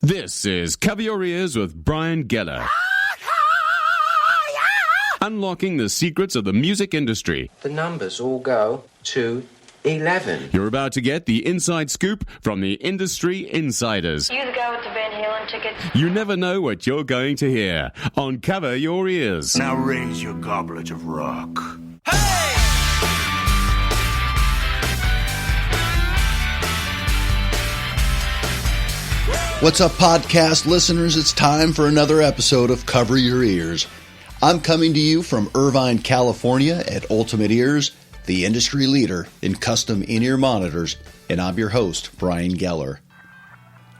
This is Cover Your Ears with Brian Geller. Unlocking the secrets of the music industry. The numbers all go to 11. You're about to get the inside scoop from the industry insiders. You the guy with the Van Halen tickets? You never know what you're going to hear on Cover Your Ears. Now raise your goblet of rock. What's up, podcast listeners? It's time for another episode of Cover Your Ears. I'm coming to you from Irvine, California at Ultimate Ears, the industry leader in custom in-ear monitors, and I'm your host, Brian Geller.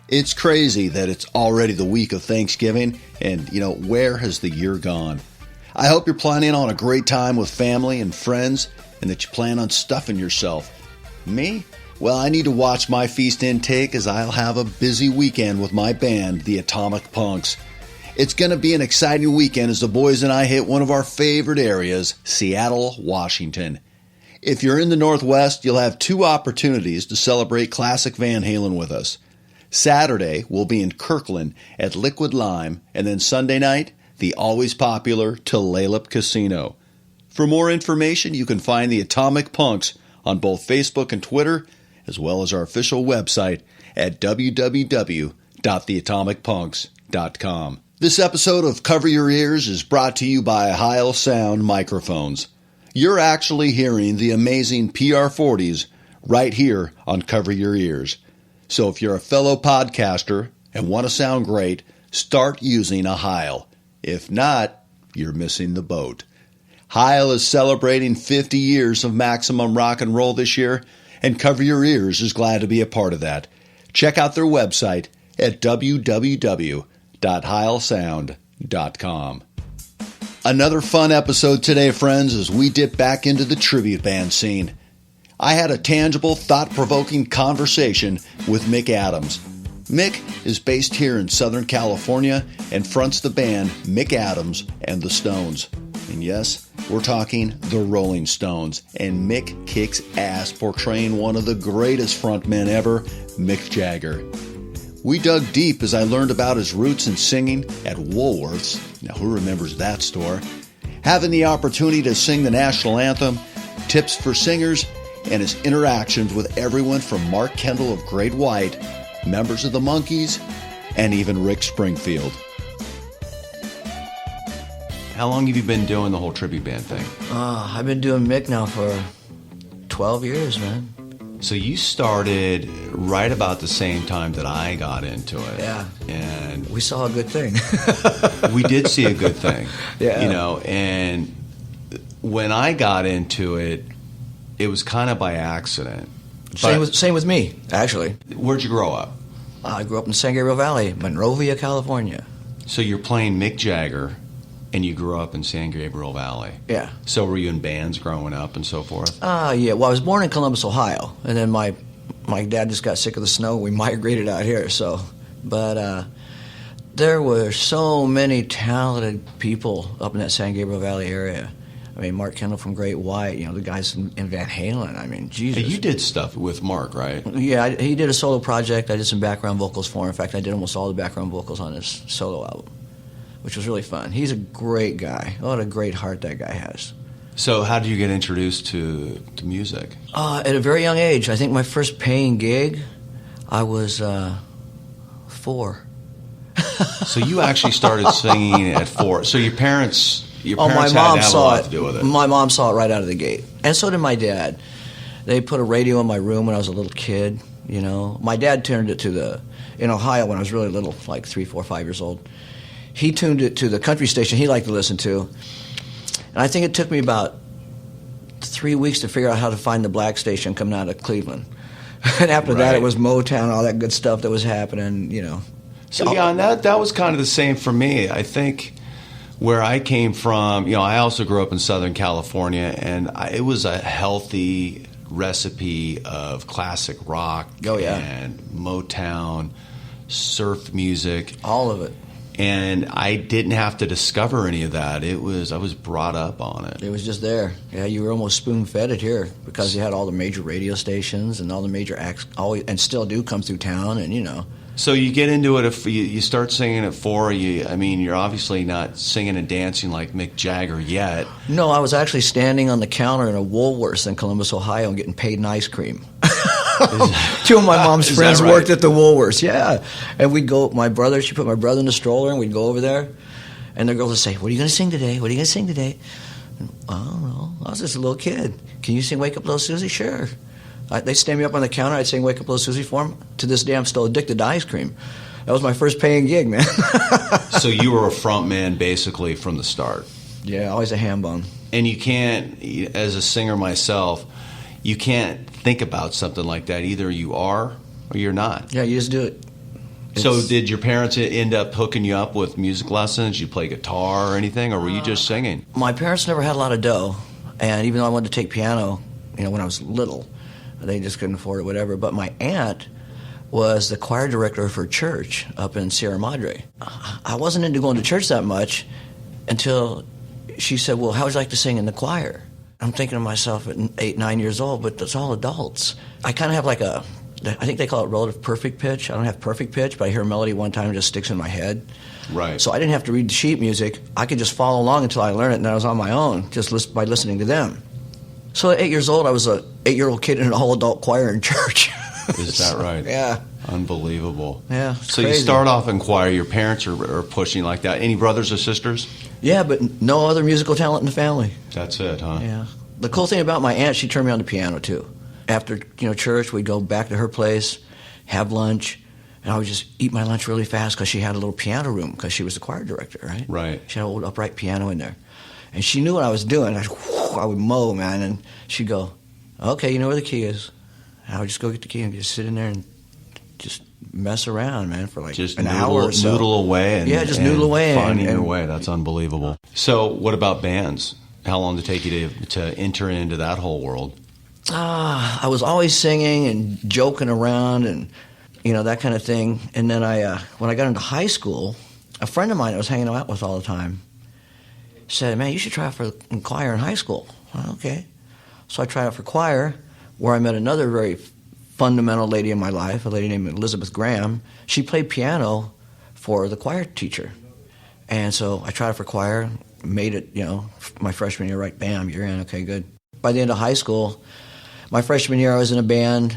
It's crazy that it's already the week of Thanksgiving, and, where has the year gone? I hope you're planning on a great time with family and friends, and that you plan on stuffing yourself. Me? Well, I need to watch my feast intake as I'll have a busy weekend with my band, the Atomic Punks. It's going to be an exciting weekend as the boys and I hit one of our favorite areas, Seattle, Washington. If you're in the Northwest, you'll have two opportunities to celebrate classic Van Halen with us. Saturday, we'll be in Kirkland at Liquid Lime, and then Sunday night, the always popular Tulalip Casino. For more information, you can find the Atomic Punks on both Facebook and Twitter, as well as our official website at www.theatomicpunks.com. This episode of Cover Your Ears is brought to you by Heil Sound Microphones. You're actually hearing the amazing PR40s right here on Cover Your Ears. So if you're a fellow podcaster and want to sound great, start using a Heil. If not, you're missing the boat. Heil is celebrating 50 years of maximum rock and roll this year, and Cover Your Ears is glad to be a part of that. Check out their website at www.heilsound.com. Another fun episode today, friends, as we dip back into the tribute band scene. I had a tangible, thought-provoking conversation with Mick Adams. Mick is based here in Southern California and fronts the band Mick Adams and the Stones. And yes, we're talking the Rolling Stones, and Mick kicks ass portraying one of the greatest frontmen ever, Mick Jagger. We dug deep as I learned about his roots in singing at Woolworths. Now, who remembers that store? Having the opportunity to sing the national anthem, tips for singers, and his interactions with everyone from Mark Kendall of Great White, members of the Monkees, and even Rick Springfield. How long have you been doing the whole tribute band thing? I've been doing Mick now for 12 years, man. So you started right about the same time that I got into it. Yeah. And we saw a good thing. we did see a good thing. Yeah. And when I got into it, it was kind of by accident. Same with me, actually. Where'd you grow up? I grew up in San Gabriel Valley, Monrovia, California. So you're playing Mick Jagger, and you grew up in San Gabriel Valley. Yeah. So were you in bands growing up and so forth? Yeah. Well, I was born in Columbus, Ohio, and then my dad just got sick of the snow. We migrated out here. But there were so many talented people up in that San Gabriel Valley area. I mean, Mark Kendall from Great White, the guys in Van Halen. I mean, Jesus. Hey, you did stuff with Mark, right? Yeah, he did a solo project. I did some background vocals for him. In fact, I did almost all the background vocals on his solo album, which was really fun. He's a great guy. What a great heart that guy has. So how did you get introduced to music? At a very young age. I think my first paying gig, I was 4. So you actually started singing at 4. So your parents my had mom to have a saw lot it. to do with it. My mom saw it right out of the gate. And so did my dad. They put a radio in my room when I was a little kid, My dad tuned it in Ohio when I was really little, like 3, 4, 5 years old. He tuned it to the country station he liked to listen to. And I think it took me about 3 weeks to figure out how to find the black station coming out of Cleveland. And after that, it was Motown, all that good stuff that was happening, So, yeah, and that was kind of the same for me. I think where I came from, I also grew up in Southern California, and it was a healthy recipe of classic rock and Motown, surf music. All of it. And I didn't have to discover any of that. I was brought up on it. It was just there. Yeah, you were almost spoon-fed it here because you had all the major radio stations and all the major acts, and still do come through town, and So you get into it if you start singing at 4. You're obviously not singing and dancing like Mick Jagger yet. No, I was actually standing on the counter in a Woolworths in Columbus, Ohio, and getting paid in ice cream. Two of my mom's friends worked at the Woolworths, yeah. And we'd go, she put my brother in the stroller, and we'd go over there, and the girls would say, "What are you going to sing today? What are you going to sing today?" And, I don't know. I was just a little kid. "Can you sing Wake Up Little Susie?" "Sure." They'd stand me up on the counter. I'd sing Wake Up Little Susie for them. To this day, I'm still addicted to ice cream. That was my first paying gig, man. So you were a front man basically from the start. Yeah, always a ham bone. And you can't, as a singer myself, you can't think about something like that. Either you are or you're not. Yeah, you just do it. So did your parents end up hooking you up with music lessons? Did you play guitar or anything, or were you just singing? My parents never had a lot of dough, and even though I wanted to take piano, when I was little, they just couldn't afford it, whatever. But my aunt was the choir director of her church up in Sierra Madre. I wasn't into going to church that much until she said, "Well, how would you like to sing in the choir?" I'm thinking to myself at 8, 9 years old, but that's all adults. I kind of have like I think they call it relative perfect pitch. I don't have perfect pitch, but I hear a melody one time and it just sticks in my head. Right. So I didn't have to read the sheet music. I could just follow along until I learned it, and I was on my own just by listening to them. So at 8 years old, I was an 8-year-old kid in an all-adult choir in church. Is that right? Yeah. Unbelievable. Yeah. So crazy. you start off in choir. Your parents are pushing like that. Any brothers or sisters? Yeah, but no other musical talent in the family. That's it, huh? Yeah. The cool thing about my aunt, she turned me on to piano too. After church, we'd go back to her place, have lunch, and I would just eat my lunch really fast because she had a little piano room because she was the choir director, right? Right. She had an old upright piano in there. And she knew what I was doing. I would mow, man, and she'd go, "Okay, you know where the key is." And I would just go get the key and just sit in there and just mess around, man, for like just an hour or so. Noodle away. Noodle away. Finding your way. That's unbelievable. So what about bands? How long did it take you to enter into that whole world? I was always singing and joking around and, that kind of thing. And then when I got into high school, a friend of mine I was hanging out with all the time said, "Man, you should try out for choir in high school." Well, okay. So I tried out for choir, where I met another very fundamental lady in my life, a lady named Elizabeth Graham. She played piano for the choir teacher. And so I tried out for choir, made it, my freshman year, right, bam, you're in, okay, good. By the end of high school, my freshman year, I was in a band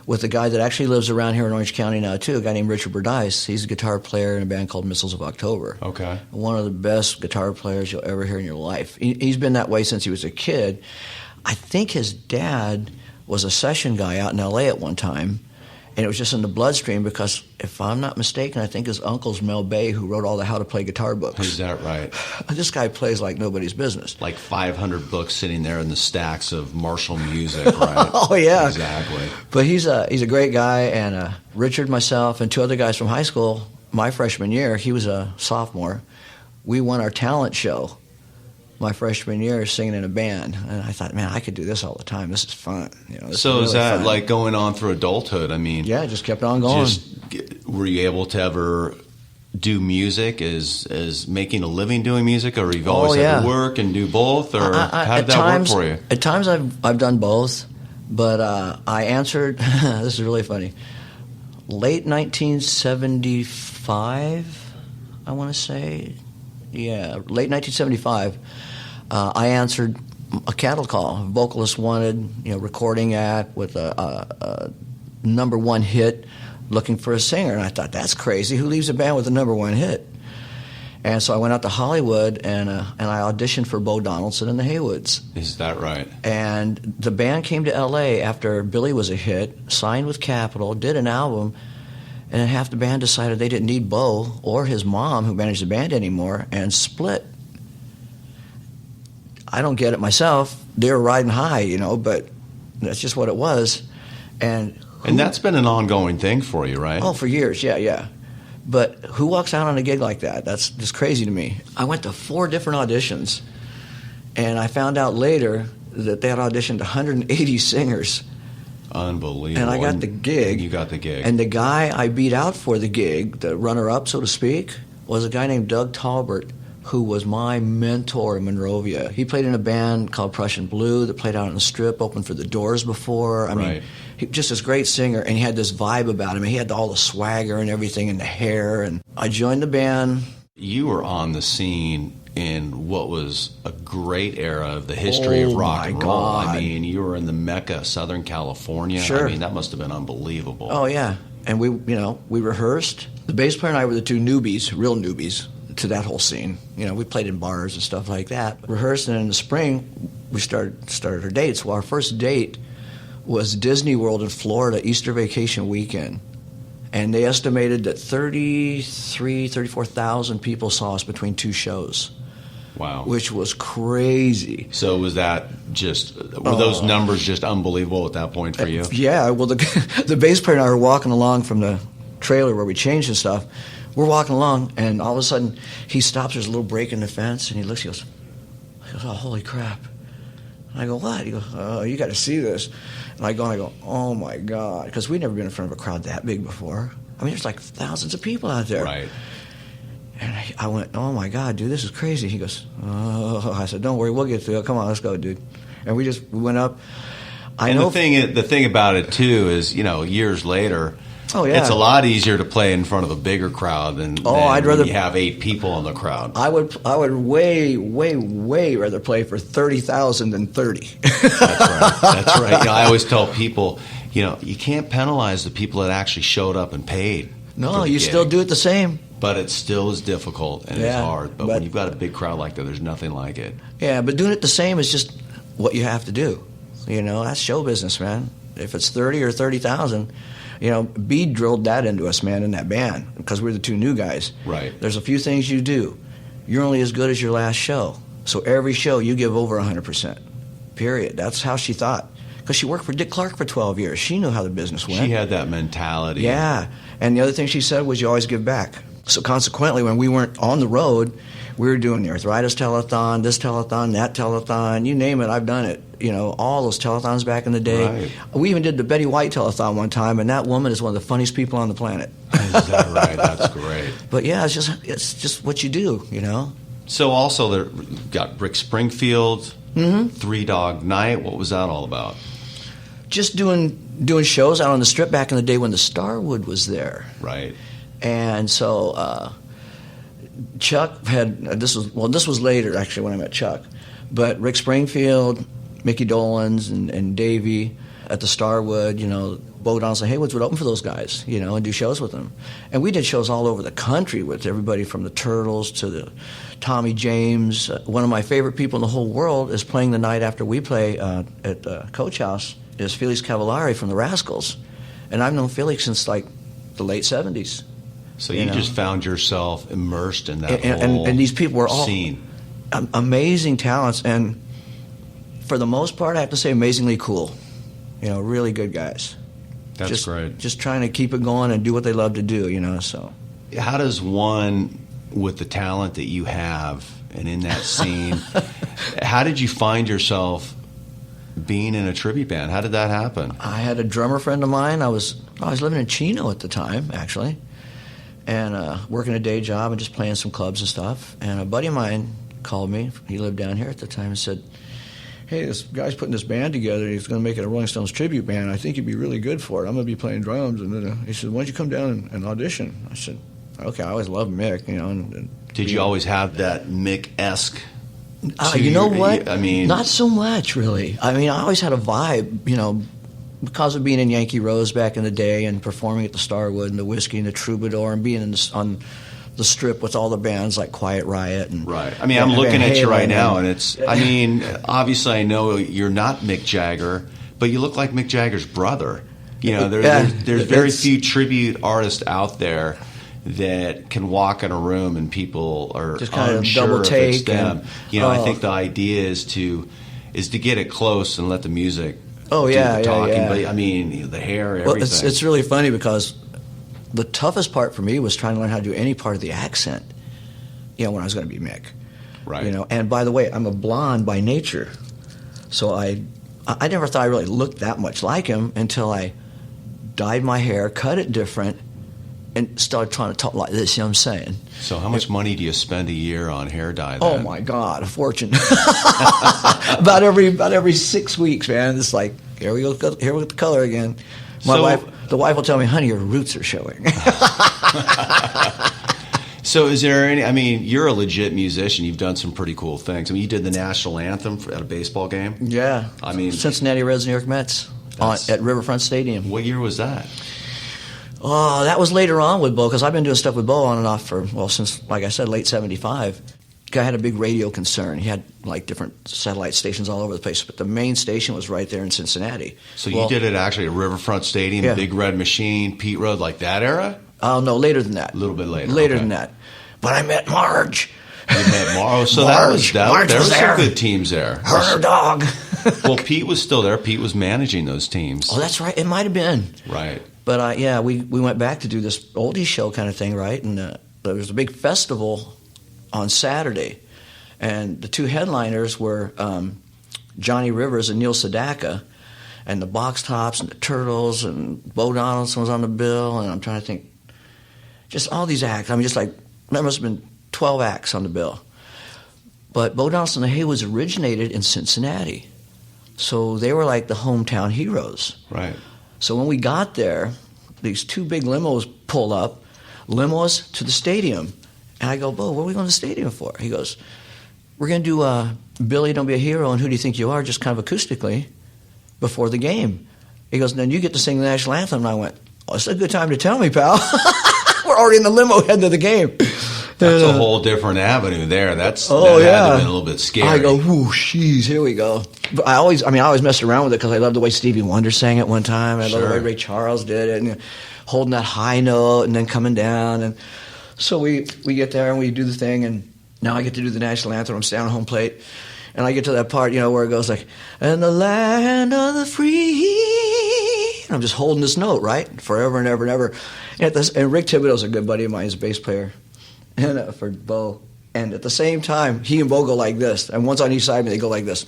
with a guy that actually lives around here in Orange County now, too, a guy named Richard Berdice. He's a guitar player in a band called Missiles of October. Okay. One of the best guitar players you'll ever hear in your life. He's been that way since he was a kid. I think his dad was a session guy out in L.A. at one time, and it was just in the bloodstream because, if I'm not mistaken, I think his uncle's Mel Bay, who wrote all the how to play guitar books. Is that right? This guy plays like nobody's business. Like 500 books sitting there in the stacks of Marshall music, right? Oh, yeah. Exactly. But he's a great guy, and Richard, myself, and 2 other guys from high school, my freshman year, he was a sophomore, we won our talent show my freshman year singing in a band, and I thought, man, I could do this all the time. This is fun. So is that fun. like going on through adulthood? I mean, yeah, just kept on going. Were you able to ever do music as making a living doing music, or you've always had to work and do both, or how did that work for you? At times I've done both, but I answered. This is really funny. Late 1975, I want to say. Yeah, late 1975, I answered a cattle call. A vocalist wanted, recording act with a number 1 hit, looking for a singer. And I thought, that's crazy. Who leaves a band with a number 1 hit? And so I went out to Hollywood and I auditioned for Bo Donaldson and the Haywoods. Is that right? And the band came to L.A. after Billy was a hit, signed with Capitol, did an album. And then half the band decided they didn't need Bo or his mom, who managed the band, anymore, and split. I don't get it myself. They were riding high, but that's just what it was. And that's been an ongoing thing for you, right? Oh, for years, yeah. But who walks out on a gig like that? That's just crazy to me. I went to 4 different auditions, and I found out later that they had auditioned 180 singers. Unbelievable. And I got the gig. You got the gig. And the guy I beat out for the gig, the runner-up, so to speak, was a guy named Doug Talbert, who was my mentor in Monrovia. He played in a band called Prussian Blue that played out on the Strip, opened for the Doors before. I mean, just this great singer, and he had this vibe about him. He had all the swagger and everything and the hair, and I joined the band. You were on the scene in what was a great era of the history of rock and roll. God. I mean, you were in the Mecca of Southern California. Sure. I mean, that must have been unbelievable. Oh, yeah. And we rehearsed. The bass player and I were the two newbies, real newbies, to that whole scene. We played in bars and stuff like that. Rehearsed, and in the spring, we started our dates. Well, our first date was Disney World in Florida, Easter vacation weekend. And they estimated that 34,000 people saw us between two shows. Wow. Which was crazy. So were those numbers just unbelievable at that point for you? Yeah, well, the bass player and I were walking along from the trailer where we changed and stuff. We're walking along, and all of a sudden, he stops. There's a little break in the fence, and he looks, he goes, oh, holy crap. And I go, what? He goes, oh, you got to see this. And I go, oh, my God. Because we'd never been in front of a crowd that big before. I mean, there's like thousands of people out there. Right. And I went, oh, my God, dude, this is crazy. He goes, oh. I said, don't worry, we'll get through it. Come on, let's go, dude. And we went up. The thing about it, too, is, years later, oh, yeah. It's a lot easier to play in front of a bigger crowd than I'd rather when you have 8 people in the crowd. I would way, way, way rather play for 30,000 than 30. That's right. I always tell people, you can't penalize the people that actually showed up and paid. No, you still do it the same. But it still is difficult and it's hard. But when you've got a big crowd like that, there's nothing like it. Yeah, but doing it the same is just what you have to do. That's show business, man. If it's 30 or 30,000, Bede drilled that into us, man, in that band, because we're the two new guys. Right. There's a few things you do. You're only as good as your last show. So every show you give over 100%. Period. That's how she thought. Because she worked for Dick Clark for 12 years. She knew how the business went. She had that mentality. Yeah. And the other thing she said was you always give back. So consequently, when we weren't on the road, we were doing the arthritis telethon, this telethon, that telethon, you name it, I've done it. All those telethons back in the day. Right. We even did the Betty White telethon one time, and that woman is one of the funniest people on the planet. Is that right? That's great. But yeah, it's just what you do, So also there got Rick Springfield, Three Dog Night. What was that all about? Just doing shows out on the Strip back in the day when the Starwood was there. Right. And so Chuck had this was later actually when I met Chuck, but Rick Springfield, Mickey Dolenz, and Davey at the Starwood, Bo Donaldson, and Haywoods would open for those guys, and do shows with them. And we did shows all over the country with everybody from the Turtles to the Tommy James. One of my favorite people in the whole world is playing the night after we play at Coach House is Felix Cavallari from the Rascals. And I've known Felix since like the late 70s. So you just found yourself immersed in that whole and these people were all scene. Amazing talents, and for the most part, I have to say, amazingly cool. Really good guys. That's great. Just trying to keep it going and do what they love to do. So how does one with the talent that you have and in that scene, how did you find yourself being in a tribute band? How did that happen? I had a drummer friend of mine. I was living in Chino at the time, actually, and working a day job and just playing some clubs and stuff. And a buddy of mine called me. He lived down here at the time and said, hey, this guy's putting this band together. He's going to make it a Rolling Stones tribute band. I think you'd be really good for it. I'm going to be playing drums. And then he said, why don't you come down and audition? I said, okay, I always loved Mick. Did you always have that Mick-esque? You know what? I mean, not so much, really. I mean, I always had a vibe, because of being in Yankee Rose back in the day and performing at the Starwood and the Whiskey and the Troubadour and being on the Strip with all the bands like Quiet Riot and right. I mean, I'm looking at you right now, and it's. I mean, obviously, I know you're not Mick Jagger, but you look like Mick Jagger's brother. There's very few tribute artists out there that can walk in a room and people are just kind unsure of double take if it's them. I think the idea is to get it close and let the music. Oh do yeah, the talking. yeah. But I mean, the hair, everything. Well, it's really funny because the toughest part for me was trying to learn how to do any part of the accent. When I was going to be Mick. Right. And by the way, I'm a blonde by nature, so I never thought I really looked that much like him until I dyed my hair, cut it different, and started trying to talk like this. You know what I'm saying? So how much money do you spend a year on hair dye? Oh my God, a fortune! about every 6 weeks, man. It's like Here we go. Here with the color again. The wife will tell me, honey, your roots are showing. So is there any, I mean, you're a legit musician. You've done some pretty cool things. I mean, you did the national anthem at a baseball game. Yeah. I mean, Cincinnati Reds, New York Mets at Riverfront Stadium. What year was that? Oh, that was later on with Bo, because I've been doing stuff with Bo on and off since, like I said, late 75. Guy had a big radio concern. He had like different satellite stations all over the place, but the main station was right there in Cincinnati. So you did it actually at Riverfront Stadium, yeah. Big Red Machine, Pete Road, like that era? Oh, no, later than that. A little bit later. Later than that. But I met Marge. You met Marge. So Marge there was were there. some good teams there. Her dog. Well, Pete was still there. Pete was managing those teams. Oh, that's right. It might have been. Right. But we went back to do this oldie show kind of thing, right? And there was a big festival on Saturday. And the two headliners were Johnny Rivers and Neil Sedaka. And the Box Tops and the Turtles and Bo Donaldson was on the bill. And I'm trying to think. Just all these acts. I mean, just like, there must have been 12 acts on the bill. But Bo Donaldson and the Haywoods originated in Cincinnati. So they were like the hometown heroes. Right. So when we got there, these two big limos pull up, limos to the stadium. And I go, Bo, what are we going to the stadium for? He goes, we're going to do Billy, Don't Be a Hero, and Who Do You Think You Are, just kind of acoustically before the game. He goes, and then you get to sing the national anthem. And I went, oh, it's a good time to tell me, pal. We're already in the limo heading to the game. That's a whole different avenue there. That had to have been a little bit scary. I go, whoo, jeez, here we go. But I always messed around with it because I loved the way Stevie Wonder sang it one time. I loved the way Ray Charles did it, and holding that high note and then coming down. And so we get there and we do the thing, and now I get to do the national anthem. I'm standing on home plate, and I get to that part, where it goes like, "And the land of the free." And I'm just holding this note, right, forever and ever and ever. And Rick Thibodeau's a good buddy of mine. He's a bass player. And for Bo. And at the same time, he and Bo go like this. And one's on each side of me, they go like this.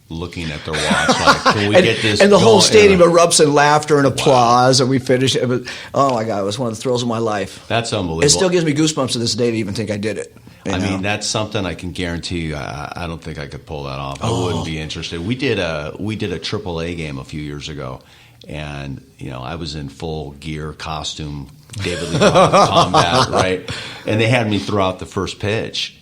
Looking at their watch, like, can we get this And the whole stadium going? erupts in laughter and applause, and we finish it. But, oh, my God, it was one of the thrills of my life. That's unbelievable. It still gives me goosebumps to this day to even think I did it. I mean, that's something I can guarantee you. I don't think I could pull that off. I wouldn't be interested. We did a AAA game a few years ago, and I was in full gear, costume, David Lee Roth combat, right? And they had me throw out the first pitch.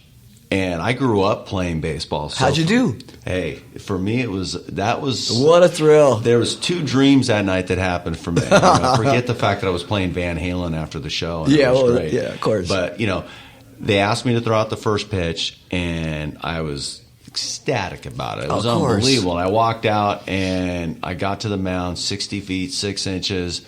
And I grew up playing baseball. So how'd you do? Hey, for me, that was what a thrill. There was two dreams that night that happened for me. Forget the fact that I was playing Van Halen after the show. And it was great. Yeah, of course. But they asked me to throw out the first pitch, and I was ecstatic about it. It was unbelievable. And I walked out, and I got to the mound, 60 feet, 6 inches.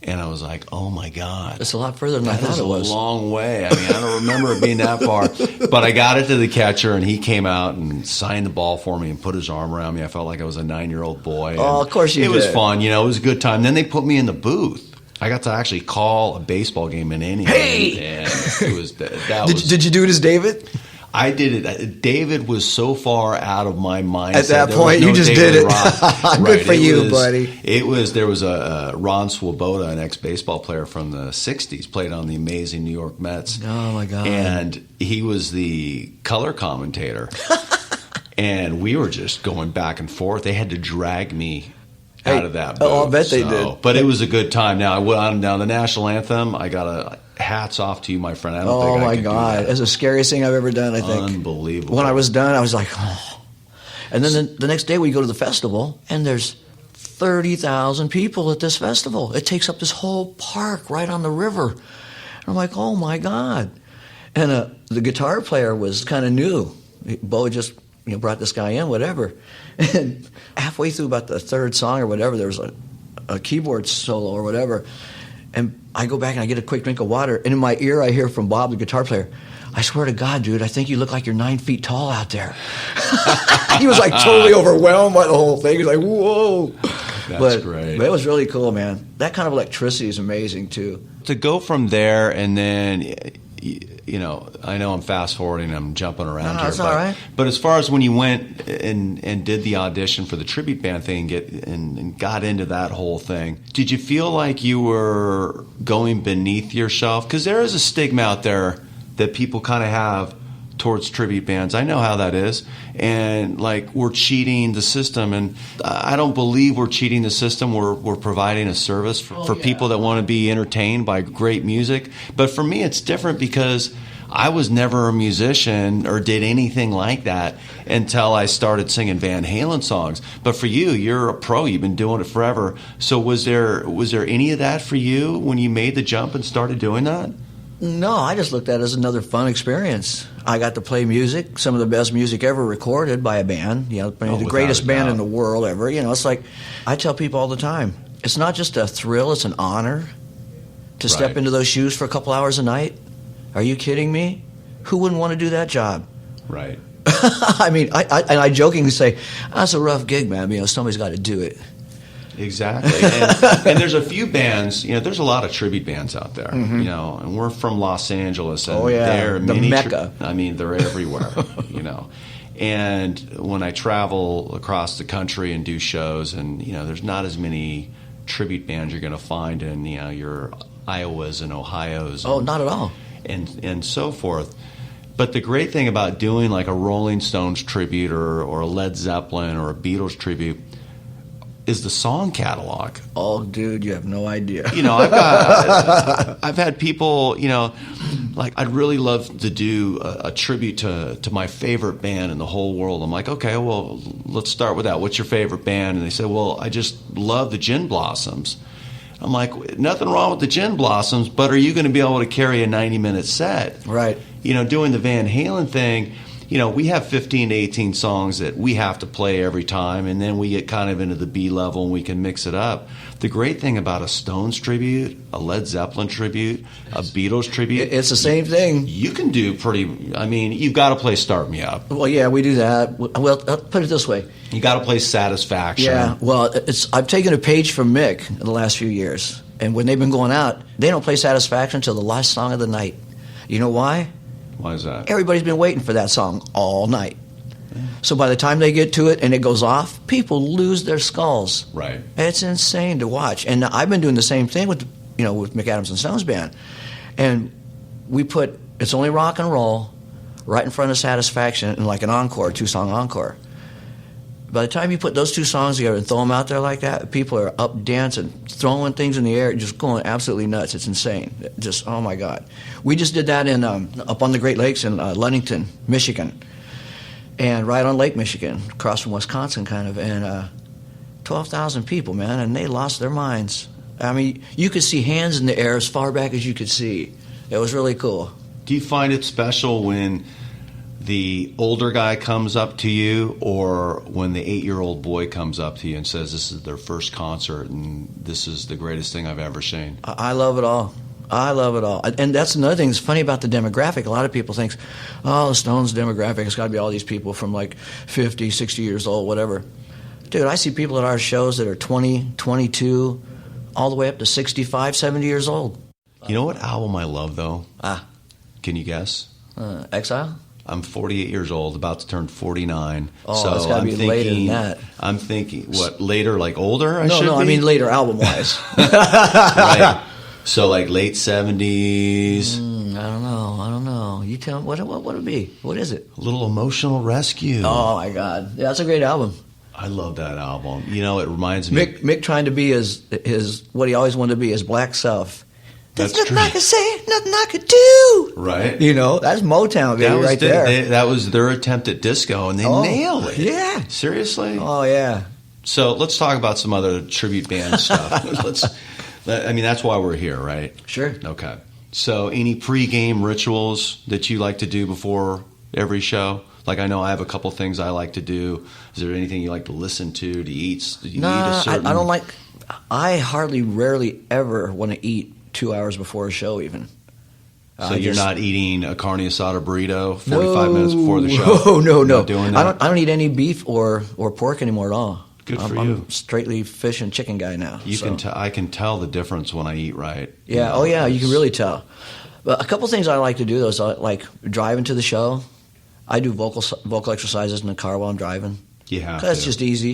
And I was like, oh, my God. It's a lot further than I thought it was. A long way. I mean, I don't remember it being that far. But I got it to the catcher, and he came out and signed the ball for me and put his arm around me. I felt like I was a 9-year-old boy. Oh, of course you did. It was fun. It was a good time. Then they put me in the booth. I got to actually call a baseball game in inning. Hey! And it was Did you do it as David? I did it. David was so far out of my mindset. At that point, you just did it. Good for you, buddy. There was a Ron Swoboda, an ex-baseball player from the 60s, played on the amazing New York Mets. Oh, my God. And he was the color commentator. And we were just going back and forth. They had to drag me out of that booth. Oh, I'll bet they did. But it was a good time. Now the national anthem, I got a hats off to you, my friend. I don't think I could do that. It's the scariest thing I've ever done, I think. Unbelievable. When I was done, I was like, oh. And then the next day we go to the festival, and there's 30,000 people at this festival. It takes up this whole park right on the river. And I'm like, oh, my God. And the guitar player was kind of new. Bo just brought this guy in, whatever. And halfway through about the third song or whatever, there was a keyboard solo or whatever. And I go back and I get a quick drink of water, and in my ear I hear from Bob, the guitar player, I swear to God, dude, I think you look like you're 9 feet tall out there. He was like totally overwhelmed by the whole thing. He was like, whoa. That's great. But it was really cool, man. That kind of electricity is amazing, too. To go from there and then, I know I'm fast forwarding, I'm jumping around here. That's all right. But as far as when you went and did the audition for the tribute band thing and got into that whole thing, did you feel like you were going beneath yourself? Because there is a stigma out there that people kind of have towards tribute bands. I know how that is. And like, we're cheating the system, and I don't believe we're cheating the system. We're providing a service for people that want to be entertained by great music. But for me, it's different because I was never a musician or did anything like that until I started singing Van Halen songs. But for you, you're a pro. You've been doing it forever. So was there any of that for you when you made the jump and started doing that? No, I just looked at it as another fun experience. I got to play music, some of the best music ever recorded by a band. The greatest band in the world ever. It's like, I tell people all the time, it's not just a thrill, it's an honor to step into those shoes for a couple hours a night. Are you kidding me? Who wouldn't want to do that job? Right. I mean, I jokingly say, that's a rough gig, man. Somebody's got to do it. Exactly. And there's a few bands, there's a lot of tribute bands out there, and we're from Los Angeles. And they're the Mecca. They're everywhere, And when I travel across the country and do shows, and, there's not as many tribute bands you're going to find in, your Iowas and Ohios. Oh, not at all. And so forth. But the great thing about doing like a Rolling Stones tribute or a Led Zeppelin or a Beatles tribute is the song catalog. Oh, dude, you have no idea. I've had people, like, I'd really love to do a tribute to my favorite band in the whole world. I'm like, okay, well, let's start with that. What's your favorite band? And they said, well, I just love the Gin Blossoms. I'm like, nothing wrong with the Gin Blossoms, but are you going to be able to carry a 90-minute set? Right. Doing the Van Halen thing, we have 15 to 18 songs that we have to play every time, and then we get kind of into the B level and we can mix it up. The great thing about a Stones tribute, a Led Zeppelin tribute, a Beatles tribute, it's the same thing. You can do you've got to play Start Me Up. Well, yeah, we do that. Well, I'll put it this way. You got to play Satisfaction. Yeah, well, I've taken a page from Mick in the last few years, and when they've been going out, they don't play Satisfaction until the last song of the night. You know why? Why is that? Everybody's been waiting for that song all night. So by the time they get to it and it goes off, people lose their skulls. Right. It's insane to watch. And I've been doing the same thing with Mick Adams and Stones Band. And we put It's Only Rock and Roll right in front of Satisfaction in like an encore, 2-song encore. By the time you put those 2 songs together and throw them out there like that, people are up dancing, throwing things in the air, just going absolutely nuts. It's insane. Just, oh my God. We just did that in up on the Great Lakes in Ludington, Michigan, and right on Lake Michigan, across from Wisconsin kind of, and 12,000 people, man, and they lost their minds. I mean, you could see hands in the air as far back as you could see. It was really cool. Do you find it special when the older guy comes up to you, or when the 8-year-old boy comes up to you and says this is their first concert and this is the greatest thing I've ever seen? I love it all. I love it all. And that's another thing that's funny about the demographic. A lot of people think, oh, the Stones demographic, it's got to be all these people from like 50, 60 years old, whatever. Dude, I see people at our shows that are 20, 22, all the way up to 65, 70 years old. You know what album I love, though? Can you guess? Exile? I'm 48 years old, about to turn 49. Oh, so it's got to be later than that. I'm thinking, what, later, like older? No, I mean later album-wise. Right. So like late 70s. I don't know. You tell me, what would it be? What is it? A Little Emotional Rescue. Oh, my God. Yeah, that's a great album. I love that album. It reminds me. Mick trying to be his what he always wanted to be, his black self. There's nothing I could say, nothing I could do. Right. That's Motown, baby, right there. That was their attempt at disco, and they nailed it. Yeah. Seriously? Oh, yeah. So let's talk about some other tribute band stuff. That's why we're here, right? Sure. Okay. So any pregame rituals that you like to do before every show? Like, I know I have a couple things I like to do. Is there anything you like to listen to eat? Do you eat a certain... I don't like... I rarely ever want to eat 2 hours before a show even. So you're not eating a carne asada burrito 45 minutes before the show? No. Not doing that? I don't eat any beef or pork anymore at all. Good for you. I'm straightly fish and chicken guy now. I can tell the difference when I eat right. Yeah, you can really tell. But a couple things I like to do, though, is I like driving to the show. I do vocal exercises in the car while I'm driving. Yeah. That's just easy,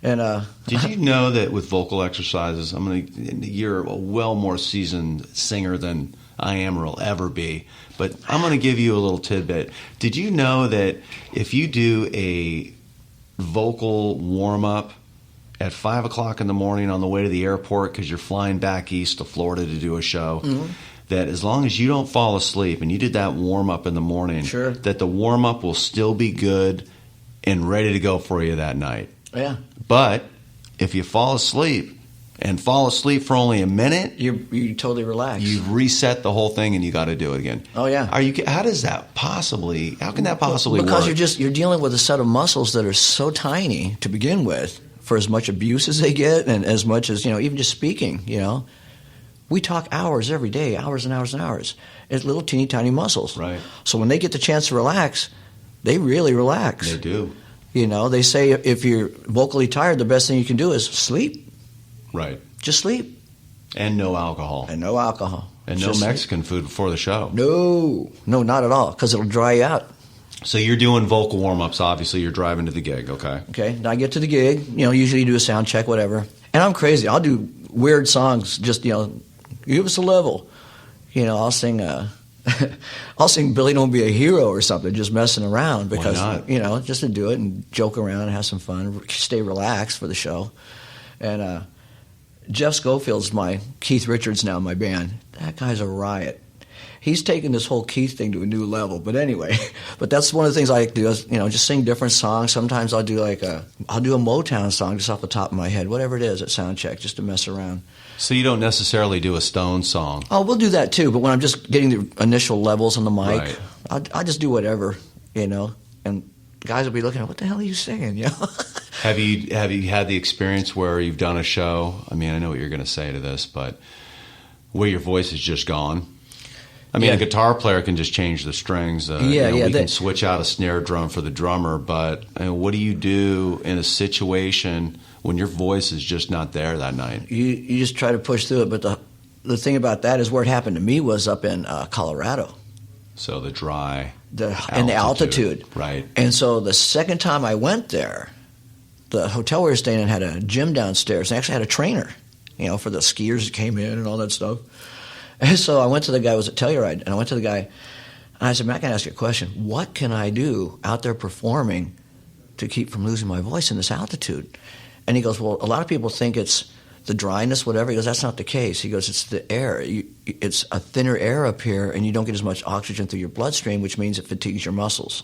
And did you know that with vocal exercises, you're a well more seasoned singer than I am or will ever be, but I'm going to give you a little tidbit. Did you know that if you do a vocal warm-up at 5 o'clock in the morning on the way to the airport because you're flying back east to Florida to do a show, that as long as you don't fall asleep and you did that warm-up in the morning, that the warm-up will still be good and ready to go for you that night? Yeah. But if you fall asleep for only a minute, you totally relax. You've reset the whole thing and you got to do it again. Oh yeah. How can that possibly work? Because you're dealing with a set of muscles that are so tiny to begin with, for as much abuse as they get and as much as, even just speaking, we talk hours every day, hours and hours and hours. It's little teeny tiny muscles. Right. So when they get the chance to relax, they really relax. They do. They say if you're vocally tired, the best thing you can do is sleep. Right. Just sleep. And no alcohol. And no alcohol. And no Mexican food before the show. No, not at all, because it'll dry you out. So you're doing vocal warm-ups, obviously. You're driving to the gig, okay? Okay, now I get to the gig. Usually you do a sound check, whatever. And I'm crazy. I'll do weird songs, just, give us a level. I'll sing I'll sing Billy Don't Be a Hero or something, just messing around because, just to do it and joke around and have some fun, stay relaxed for the show. And Jeff Schofield's my Keith Richards now in my band. That guy's a riot. He's taken this whole Keith thing to a new level. But anyway, that's one of the things I do is, just sing different songs. Sometimes I'll do a Motown song just off the top of my head, whatever it is at soundcheck, just to mess around. So you don't necessarily do a Stone song? Oh, we'll do that too. But when I'm just getting the initial levels on the mic, right. I just do whatever, and guys will be looking at, what the hell are you singing? Have you had the experience where you've done a show? I mean, I know what you're going to say to this, but where your voice is just gone? I mean, a guitar player can just change the strings. We can switch out a snare drum for the drummer, but what do you do in a situation when your voice is just not there that night? You just try to push through it, but the thing about that is where it happened to me was up in Colorado. So the dry and the altitude. Right. And so the second time I went there, the hotel we were staying in had a gym downstairs and actually had a trainer, for the skiers that came in and all that stuff. And so I went to the guy, it was at Telluride, and I went to the guy, and I said, man, I can ask you a question. What can I do out there performing to keep from losing my voice in this altitude? And he goes, well, a lot of people think it's the dryness, whatever. He goes, that's not the case. He goes, it's the air. It's a thinner air up here, and you don't get as much oxygen through your bloodstream, which means it fatigues your muscles.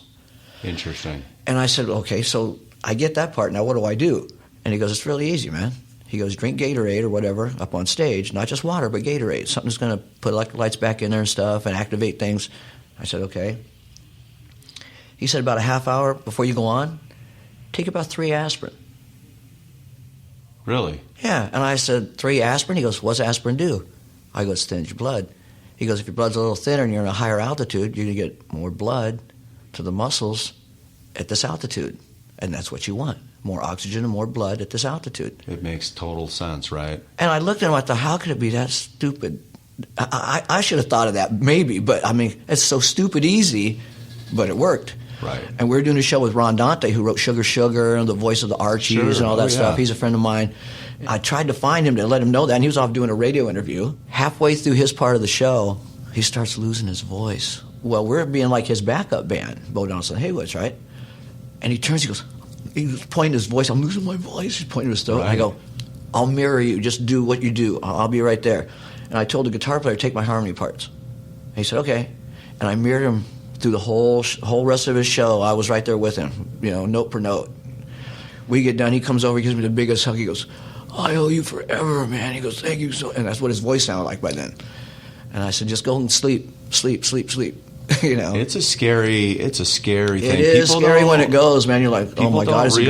Interesting. And I said, okay, so I get that part. Now what do I do? And he goes, it's really easy, man. He goes, drink Gatorade or whatever up on stage, not just water, but Gatorade. Something's going to put electrolytes back in there and stuff and activate things. I said, okay. He said, about a half hour before you go on, take about 3 aspirin. Really? Yeah. And I said, 3 aspirin? He goes, what's aspirin do? I go, it thins your blood. He goes, if your blood's a little thinner and you're in a higher altitude, you're going to get more blood to the muscles at this altitude. And that's what you want. More oxygen and more blood at this altitude. It makes total sense, right? And I looked at him and I thought, how could it be that stupid? I should have thought of that, maybe, but I mean, it's so stupid easy, but it worked. Right. And we were doing a show with Ron Dante, who wrote Sugar Sugar and the voice of the Archies and all that stuff. He's a friend of mine. I tried to find him to let him know that, and he was off doing a radio interview. Halfway through his part of the show, he starts losing his voice. Well, we're being like his backup band, Bo Donaldson Haywoods, right? And he turns, he goes, he's pointing his voice. I'm losing my voice. He's pointing to his throat. Right. I go, I'll mirror you. Just do what you do. I'll be right there. And I told the guitar player, take my harmony parts. And he said, okay. And I mirrored him through the whole rest of his show. I was right there with him, note per note. We get done. He comes over. He gives me the biggest hug. He goes, I owe you forever, man. He goes, thank you so. And that's what his voice sounded like by then. And I said, just go and sleep. It's a scary thing. It is scary when it goes, man. You're like, oh my God, is it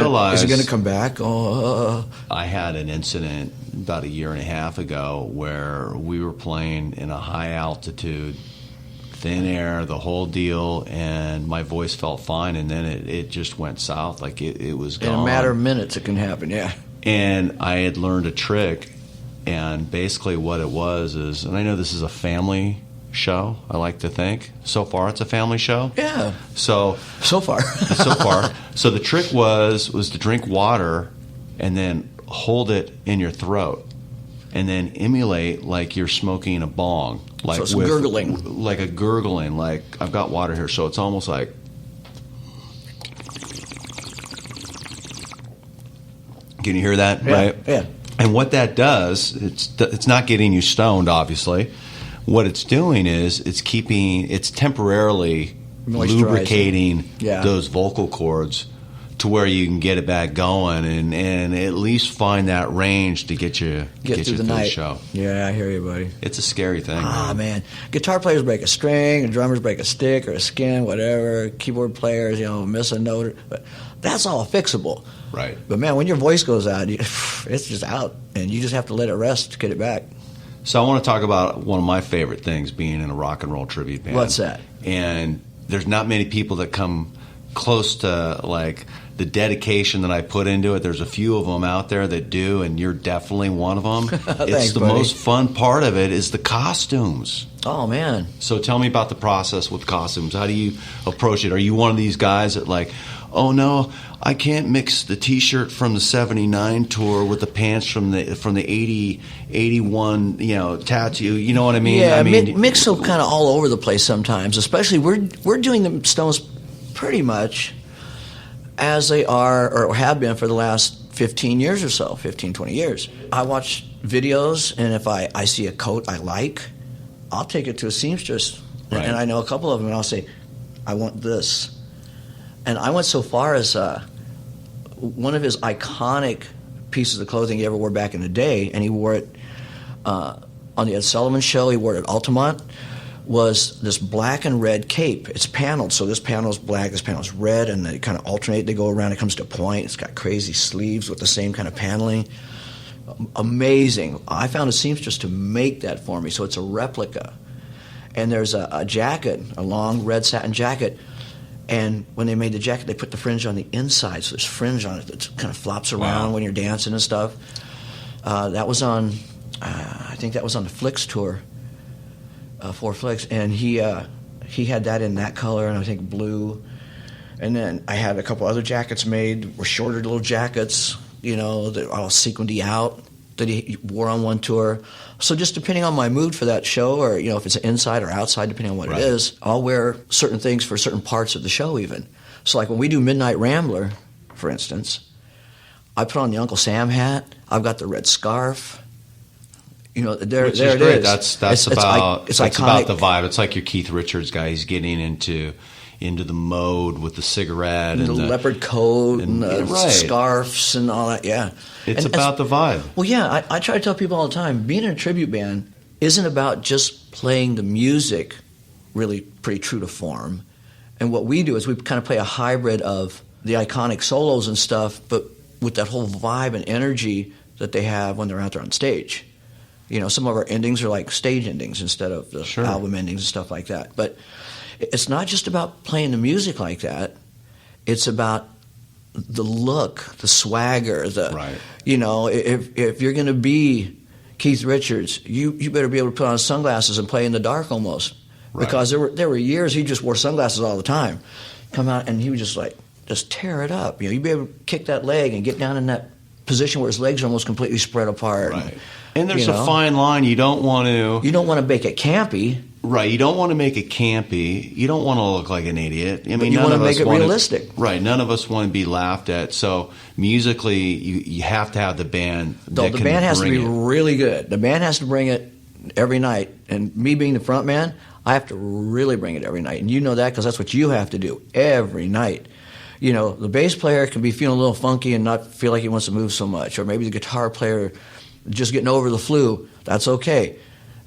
going to come back? I had an incident about 1.5 years ago where we were playing in a high altitude, thin air, the whole deal, and my voice felt fine, and then it just went south. Like it was gone. In a matter of minutes, it can happen, yeah. And I had learned a trick, and basically what it was is, and I know this is a family show, I like to think. So far, it's a family show. Yeah. So far. So the trick was to drink water and then hold it in your throat, and then emulate like you're smoking a bong, like so it's gurgling, like a gurgling. Like I've got water here, so it's almost like. Can you hear that? Yeah, right? Yeah. And what that does, it's not getting you stoned, obviously. What it's doing is it's temporarily lubricating those vocal cords to where you can get it back going and at least find that range to get you through the show. Yeah, I hear you, buddy. It's a scary thing. Man. Guitar players break a string, and drummers break a stick or a skin, whatever. Keyboard players, miss a note. But that's all fixable. Right. But, man, when your voice goes out, it's just out, and you just have to let it rest to get it back. So I want to talk about one of my favorite things being in a rock and roll tribute band. What's that? And there's not many people that come close to, like, the dedication that I put into it. There's a few of them out there that do, and you're definitely one of them. Thanks, the buddy. most fun part of it is the costumes. Oh, man. So tell me about the process with costumes. How do you approach it? Are you one of these guys that like, oh no, I can't mix the T-shirt from the '79 tour with the pants from the '80, '81, tattoo. You know what I mean? Yeah, I mean, mix so kind of all over the place sometimes. Especially we're doing the Stones pretty much as they are or have been for the last 15 years or so, 15, 20 years. I watch videos, and if I see a coat I like, I'll take it to a seamstress. Right. And I know a couple of them, and I'll say, I want this. And I went so far as one of his iconic pieces of clothing he ever wore back in the day, and he wore it on the Ed Sullivan Show, he wore it at Altamont, was this black and red cape. It's paneled, so this panel is black, this panel is red, and they kind of alternate. They go around, it comes to a point. It's got crazy sleeves with the same kind of paneling. Amazing. I found a seamstress to make that for me, so it's a replica. And there's a jacket, a long red satin jacket, and when they made the jacket, they put the fringe on the inside, so there's fringe on it that kind of flops around when you're dancing and stuff. That was on, I think that was on the Flicks tour, 4 Flicks, and he had that in that color, and I think blue. And then I had a couple other jackets made, were shorter little jackets, that all sequined out, that he wore on one tour. So just depending on my mood for that show, or if it's inside or outside, depending on what it is, I'll wear certain things for certain parts of the show even. So like when we do Midnight Rambler, for instance, I put on the Uncle Sam hat. I've got the red scarf. There it great. is. That's about the vibe. It's like your Keith Richards guy. He's getting into the mode with the cigarette and the leopard coat and the scarves and all that. Yeah, it's about the vibe. Well, yeah, I try to tell people all the time, being in a tribute band isn't about just playing the music really pretty true to form. And what we do is we kind of play a hybrid of the iconic solos and stuff, but with that whole vibe and energy that they have when they're out there on stage. Some of our endings are like stage endings instead of the album endings and stuff like that. But it's not just about playing the music like that. It's about the look, the swagger, if you're going to be Keith Richards, you better be able to put on sunglasses and play in the dark almost. Right. Because there were years he just wore sunglasses all the time. Come out and he would just tear it up. You'd be able to kick that leg and get down in that position where his legs are almost completely spread apart. Right. And there's a fine line. You don't want to make it campy. Right. You don't want to make it campy. You don't want to look like an idiot. I mean, you want to make it realistic. Right. None of us want to be laughed at. So musically, you have to have the band. The band has to be really good. The band has to bring it every night. And me being the front man, I have to really bring it every night. And you know that because that's what you have to do every night. The bass player can be feeling a little funky and not feel like he wants to move so much. Or maybe the guitar player just getting over the flu. That's okay.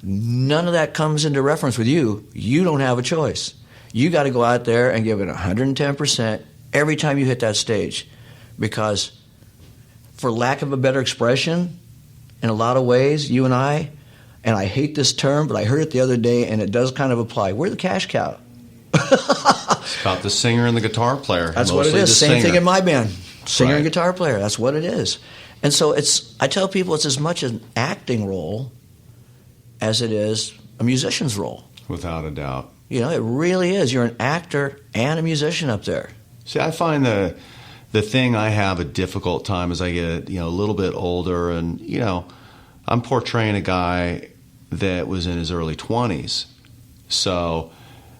None of that comes into reference with you. You don't have a choice. You got to go out there and give it 110% every time you hit that stage. Because for lack of a better expression, in a lot of ways, you and I hate this term, but I heard it the other day, and it does kind of apply. We're the cash cow. It's about the singer and the guitar player. That's what it is. Same thing in my band. Singer and guitar player. That's what it is. And so I tell people it's as much an acting role as it is a musician's role. Without a doubt. It really is. You're an actor and a musician up there. See, I find the the thing I have a difficult time as I get, a little bit older, and I'm portraying a guy that was in his early 20s. So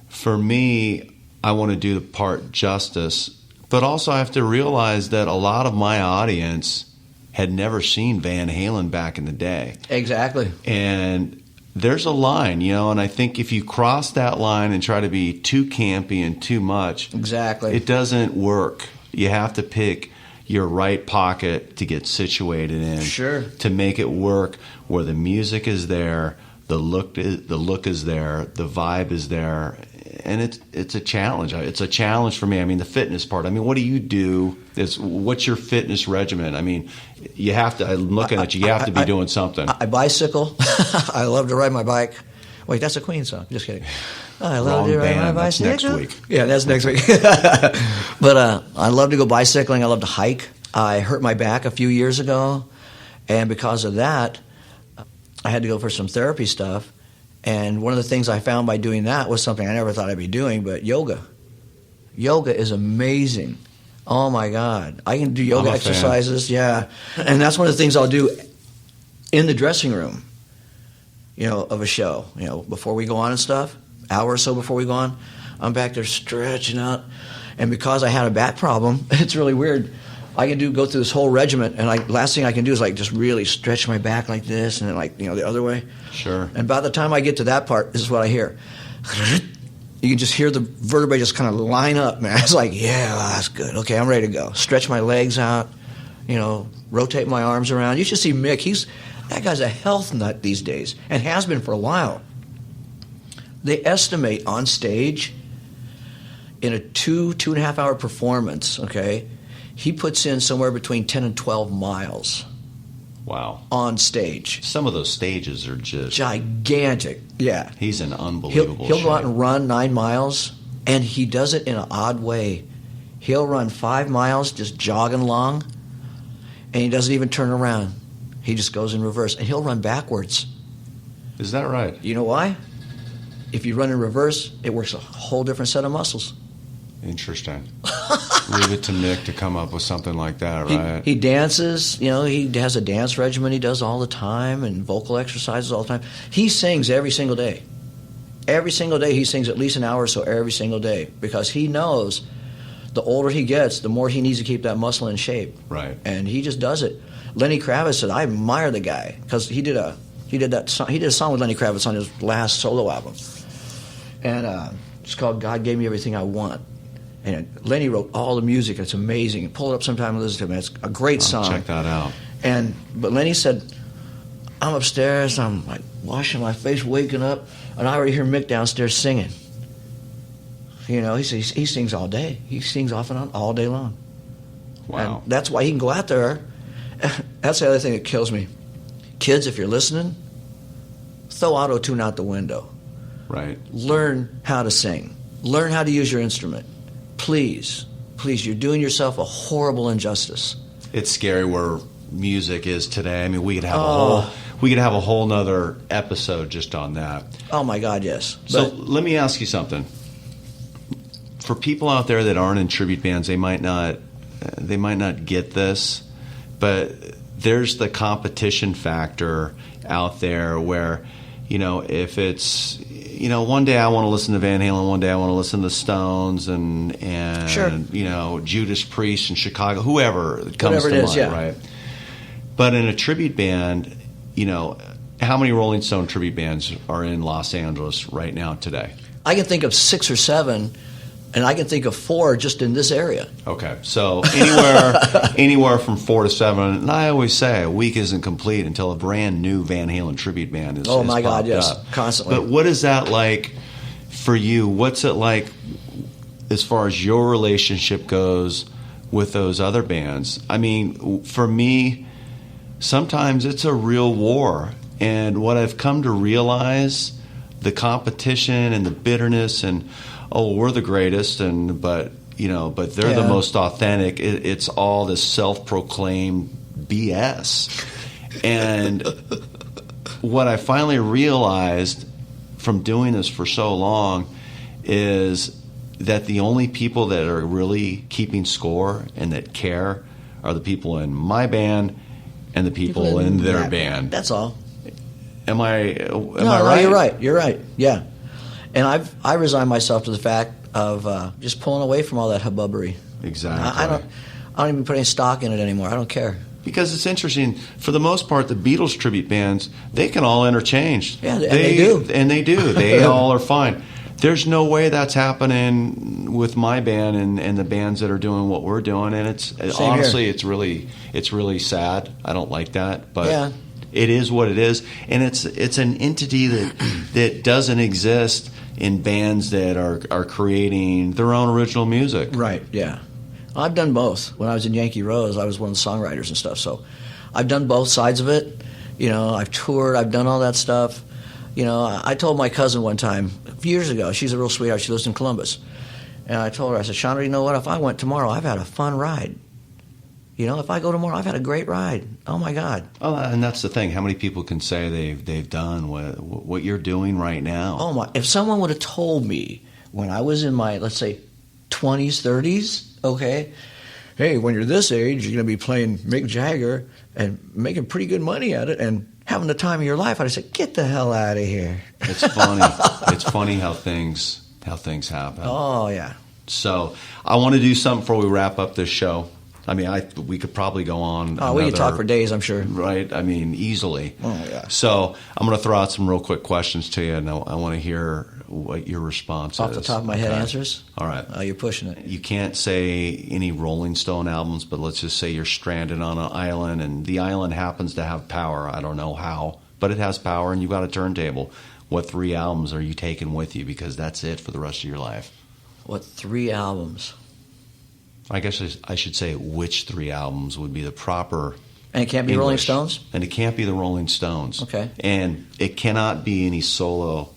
for me, I want to do the part justice, but also I have to realize that a lot of my audience had never seen Van Halen back in the day. Exactly. And there's a line, and I think if you cross that line and try to be too campy and too much, exactly, it doesn't work. You have to pick your right pocket to get situated in, sure, to make it work, where the music is there, the look is there, the vibe is there, and it's a challenge. It's a challenge for me. I mean, the fitness part. I mean, what do you do? What's your fitness regimen? I mean, you have to. I'm looking at you. You have to be doing something. I bicycle. I love to ride my bike. Wait, that's a Queen song. Just kidding. I love to ride my bicycle. That's next week. Yeah, that's next week. But I love to go bicycling. I love to hike. I hurt my back a few years ago, and because of that, I had to go for some therapy stuff. And one of the things I found by doing that was something I never thought I'd be doing, but yoga. Yoga is amazing. Oh, my God. I can do yoga exercises, yeah. And that's one of the things I'll do in the dressing room, of a show. Before we go on and stuff, hour or so before we go on, I'm back there stretching out. And because I had a back problem, it's really weird. I can go through this whole regiment, and last thing I can do is just really stretch my back like this, and then the other way. Sure. And by the time I get to that part, this is what I hear. You can just hear the vertebrae just kind of line up, man. It's yeah, that's good. Okay, I'm ready to go. Stretch my legs out, rotate my arms around. You should see Mick. That guy's a health nut these days, and has been for a while. They estimate on stage in a 2.5 hour performance, okay, he puts in somewhere between 10 and 12 miles. Wow. On stage. Some of those stages are just gigantic. Yeah. He's in unbelievable He'll go out and run 9 miles, and he does it in an odd way. He'll run 5 miles just jogging along, and he doesn't even turn around. He just goes in reverse, and he'll run backwards. Is that right? You know why? If you run in reverse, it works a whole different set of muscles. Interesting. Leave it to Mick to come up with something like that, right? He dances, he has a dance regimen he does all the time, and vocal exercises all the time. He sings every single day. Every single day he sings at least an hour or so every single day, because he knows the older he gets, the more he needs to keep that muscle in shape. Right. And he just does it. Lenny Kravitz said, I admire the guy, because he did a song with Lenny Kravitz on his last solo album. And it's called God Gave Me Everything I Want. And Lenny wrote all the music. It's amazing. Pull it up sometime and listen to it. It's a great song. Check that out. But Lenny said, I'm upstairs. I'm washing my face, waking up, and I already hear Mick downstairs singing. He says he sings all day. He sings off and on all day long. Wow. And that's why he can go out there. That's the other thing that kills me. Kids, if you're listening, throw auto-tune out the window. Right. Learn how to sing. Learn how to use your instrument. Please, you're doing yourself a horrible injustice. It's scary where music is today. I mean, we could have a whole nother episode just on that. Oh my God, yes. So let me ask you something. For people out there that aren't in tribute bands, they might not get this, but there's the competition factor out there where, if it's, one day I want to listen to Van Halen, one day I want to listen to the Stones and sure. Judas Priest in Chicago, whoever comes to mind, yeah. Right? But in a tribute band, how many Rolling Stone tribute bands are in Los Angeles right now today? I can think of 6 or 7, and I can think of 4 just in this area. Okay, so anywhere from 4 to 7. And I always say a week isn't complete until a brand new Van Halen tribute band is. Oh my is God, popped yes, up. constantly. But what is that like for you? What's it like as far as your relationship goes with those other bands? I mean, for me, sometimes it's a real war, and what I've come to realize, the competition and the bitterness and. Oh, we're the greatest, but they're the most authentic. It's all this self-proclaimed BS. And what I finally realized from doing this for so long is that the only people that are really keeping score and that care are the people in my band and the people in their band. That's all. Am I right? No, you're right. Yeah. And I resigned myself to the fact of just pulling away from all that hubbubbery. Exactly. I don't even put any stock in it anymore. I don't care. Because it's interesting. For the most part, the Beatles tribute bands, they can all interchange. Yeah, and they do. And they do. They all are fine. There's no way that's happening with my band and the bands that are doing what we're doing. And it's honestly, it's really sad. I don't like that, but it is what it is. And it's an entity that doesn't exist in bands that are creating their own original music. Right. Yeah. I've done both. When I was in Yankee Rose, I was one of the songwriters and stuff. So I've done both sides of it. You know, I've toured. I've done all that stuff. You know, I told my cousin one time, years ago, she's a real sweetheart. She lives in Columbus. And I told her, I said, Chandra, you know what? If I went tomorrow, I've had a fun ride. You know, if I go tomorrow, I've had a great ride. Oh, my God. Oh, and that's the thing. How many people can say they've done what you're doing right now? Oh, my. If someone would have told me when I was in my, let's say, 20s, 30s, okay, hey, when you're this age, you're going to be playing Mick Jagger and making pretty good money at it and having the time of your life, I'd have said, get the hell out of here. It's funny. It's funny how things happen. Oh, yeah. So I want to do something before we wrap up this show. I mean, we could probably go on. Oh, we could talk for days, I'm sure. Right? I mean, easily. Oh, yeah. So I'm going to throw out some real quick questions to you, and I want to hear what your response is. Off the top of my head answers? All right. Oh, you're pushing it. You can't say any Rolling Stone albums, but let's just say you're stranded on an island, and the island happens to have power. I don't know how, but it has power, and you've got a turntable. What 3 albums are you taking with you? Because that's it for the rest of your life. What 3 albums? I guess I should say which 3 albums would be the proper And it can't be English. Rolling Stones? And it can't be the Rolling Stones. Okay. And it cannot be any solo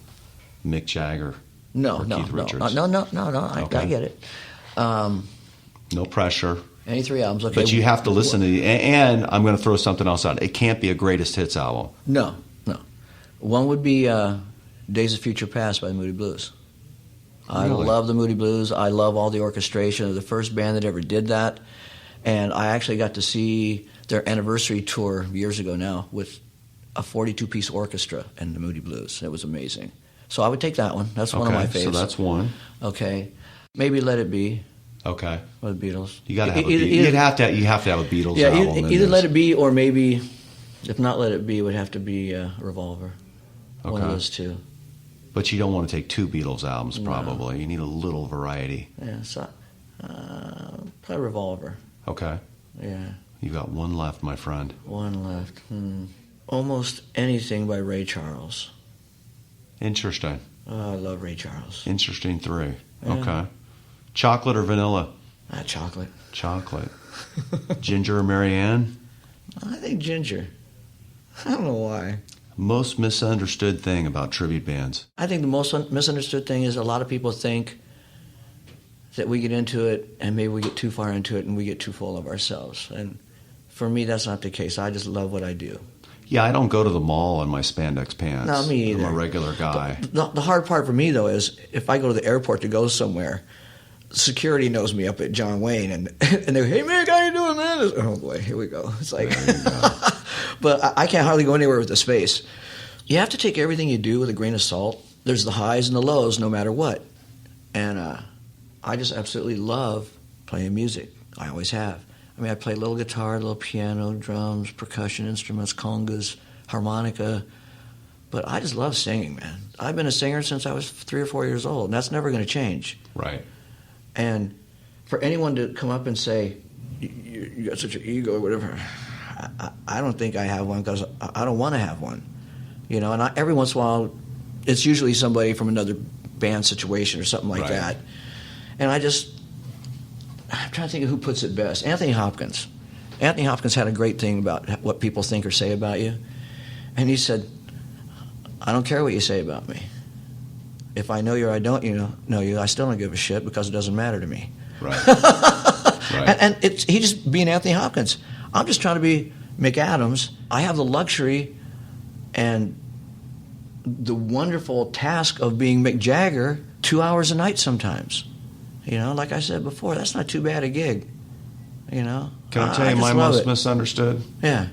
Mick Jagger No. Keith Richards. No. I get it. No pressure. Any 3 albums, okay. But you have to listen to and I'm going to throw something else out. It can't be a greatest hits album. No. One would be Days of Future Past by the Moody Blues. I love the Moody Blues. I love all the orchestration. They're the first band that ever did that. And I actually got to see their anniversary tour years ago now with a 42-piece orchestra and the Moody Blues. It was amazing. So I would take that one. That's one of my favorites. So that's one. Okay. Maybe Let It Be. Okay. By the Beatles. You got to have you have to have a Beatles album. Either Let It Be or maybe, if not Let It Be, it would have to be Revolver. Okay. One of those 2. But you don't want to take 2 Beatles albums, probably. No. You need a little variety. Yeah, so probably Revolver. Okay. Yeah. You've got 1 left, my friend. 1 left. Almost anything by Ray Charles. Interesting. Oh, I love Ray Charles. Interesting 3. Yeah. Okay. Chocolate or vanilla? Chocolate. Chocolate. Ginger or Marianne? I think ginger. I don't know why. Most misunderstood thing about tribute bands? I think the most misunderstood thing is a lot of people think that we get into it and maybe we get too far into it and we get too full of ourselves. And for me, that's not the case. I just love what I do. Yeah, I don't go to the mall in my spandex pants. No, me either. I'm a regular guy. The hard part for me, though, is if I go to the airport to go somewhere, security knows me up at John Wayne, and they go, hey, Mick, how you doing, man? Oh, boy, here we go. It's like, but I can't hardly go anywhere with the space. You have to take everything you do with a grain of salt. There's the highs and the lows no matter what. And I just absolutely love playing music. I always have. I mean, I play a little guitar, a little piano, drums, percussion instruments, congas, harmonica. But I just love singing, man. I've been a singer since I was 3 or 4 years old, and that's never going to change. Right. And for anyone to come up and say, you got such an ego or whatever, I don't think I have one because I don't want to have one. You know, and every once in a while, it's usually somebody from another band situation or something like that. And I'm trying to think of who puts it best. Anthony Hopkins. Anthony Hopkins had a great thing about what people think or say about you. And he said, I don't care what you say about me. If I know you or I don't know you, I still don't give a shit because it doesn't matter to me. Right. And he just being Anthony Hopkins. I'm just trying to be Mick Adams. I have the luxury and the wonderful task of being Mick Jagger 2 hours a night sometimes. You know, like I said before, that's not too bad a gig. You know? Can I tell you my most misunderstood? Yeah.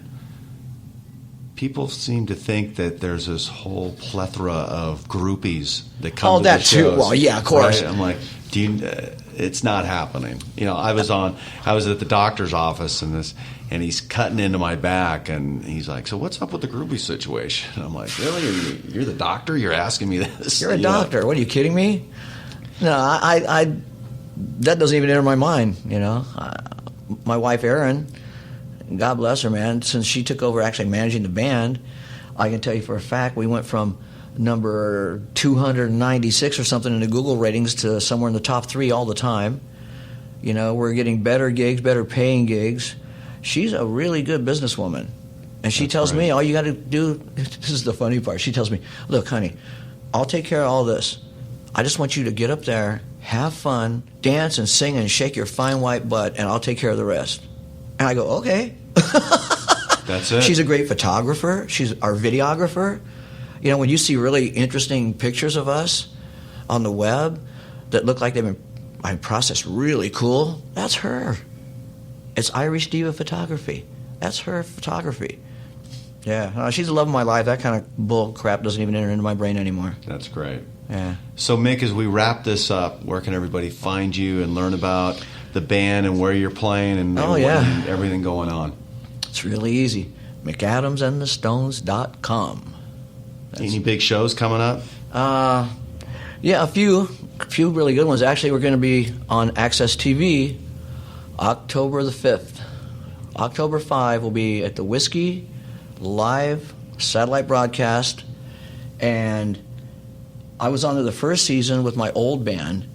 People seem to think that there's this whole plethora of groupies that come to that the shows. too. Well, yeah, of course. Right? I'm like, it's not happening. You know, I was at the doctor's office and he's cutting into my back and he's like, so what's up with the groupie situation? And I'm like, really? You're the doctor? You're asking me this? You're a doctor. What, are you kidding me? No, I that doesn't even enter my mind, you know. My wife, Erin, God bless her, man, since she took over actually managing the band, I can tell you for a fact we went from number 296 or something in the Google ratings to somewhere in the top 3 all the time. You know, we're getting better gigs, better paying gigs. She's a really good businesswoman. And she tells me, all you got to do, this is the funny part, she tells me, look, honey, I'll take care of all this. I just want you to get up there, have fun, dance and sing and shake your fine white butt, and I'll take care of the rest. And I go, okay. That's it. She's a great photographer. She's our videographer. You know, when you see really interesting pictures of us on the web that look like they've been processed really cool, that's her. It's Irish Diva Photography. That's her photography. Yeah, she's the love of my life. That kind of bull crap doesn't even enter into my brain anymore. That's great. Yeah. So, Mick, as we wrap this up, where can everybody find you and learn about the band and where you're playing and everything going on? It's really easy. MickAdamsandthestones.com. Any big shows coming up? Yeah, a few really good ones. Actually, we're going to be on Access TV October the 5th. October 5 will be at the Whiskey live satellite broadcast, and I was on there the first season with my old band,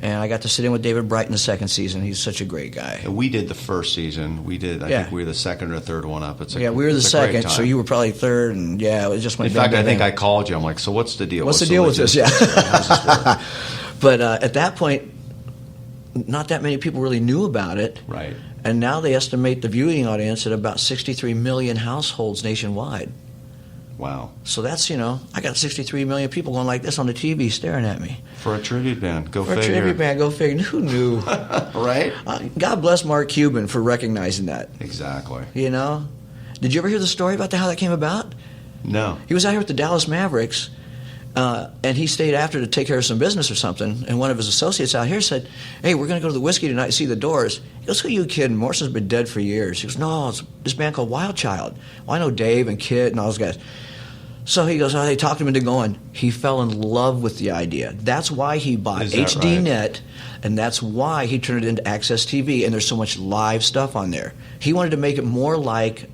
and I got to sit in with David Brighton the second season. He's such a great guy. And we did the first season. I think we were the second or third one up. We were the second, so you were probably third, and it was just went In fact, bang, I think bang. I called you. I'm like, so what's the deal? What's the deal with this? Yeah. How's this work? But at that point, not that many people really knew about it. Right. And now they estimate the viewing audience at about 63 million households nationwide. Wow. So that's, I got 63 million people going like this on the TV staring at me. For a tribute band. Go figure. For a tribute band, go figure. Who knew? Right? God bless Mark Cuban for recognizing that. Exactly. Did you ever hear the story about how that came about? No. He was out here with the Dallas Mavericks, and he stayed after to take care of some business or something, and one of his associates out here said, hey, we're going to go to the Whiskey tonight and see the Doors. He goes, who are you kidding? Morrison's been dead for years. He goes, no, it's this band called Wild Child. Well, I know Dave and Kid and all those guys. So he goes, they talked him into going. He fell in love with the idea. That's why he bought HDNet, and that's why he turned it into Access TV, and there's so much live stuff on there. He wanted to make it more like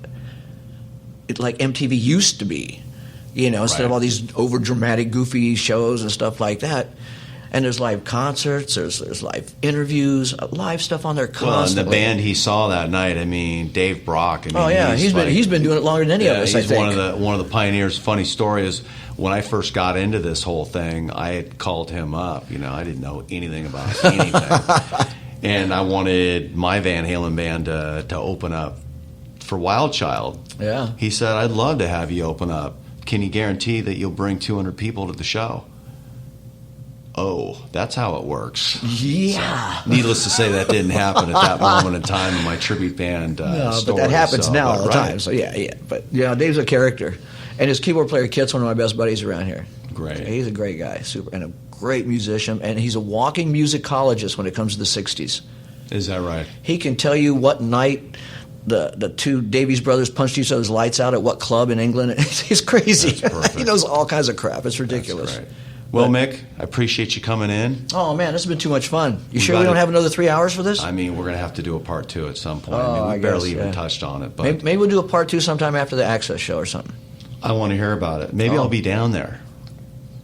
MTV used to be. Instead of all these over-dramatic, goofy shows and stuff like that. And there's live concerts, there's live interviews, live stuff on there constantly. Well, and the band he saw that night, Dave Brock. He's been doing it longer than any of us, I think. He's one of the pioneers. Funny story is, when I first got into this whole thing, I had called him up. I didn't know anything about anything. And I wanted my Van Halen band to open up for Wild Child. Yeah. He said, I'd love to have you open up. Can you guarantee that you'll bring 200 people to the show? Oh, that's how it works. Yeah. So, needless to say, that didn't happen at that moment in time in my tribute band story. But that happens now all the time. So, yeah. But, Dave's a character. And his keyboard player, Kit's one of my best buddies around here. Great. He's a great guy, and a great musician. And he's a walking musicologist when it comes to the 60s. Is that right? He can tell you what night the two Davies brothers punched each other's lights out at what club in England. He's crazy. He knows all kinds of crap. It's ridiculous. That's great. Well, Mick, I appreciate you coming in. Oh, man, this has been too much fun. You sure we don't have another 3 hours for this? We're going to have to do a part 2 at some point. We barely even touched on it. But maybe we'll do a part 2 sometime after the Access show or something. I want to hear about it. Maybe I'll be down there.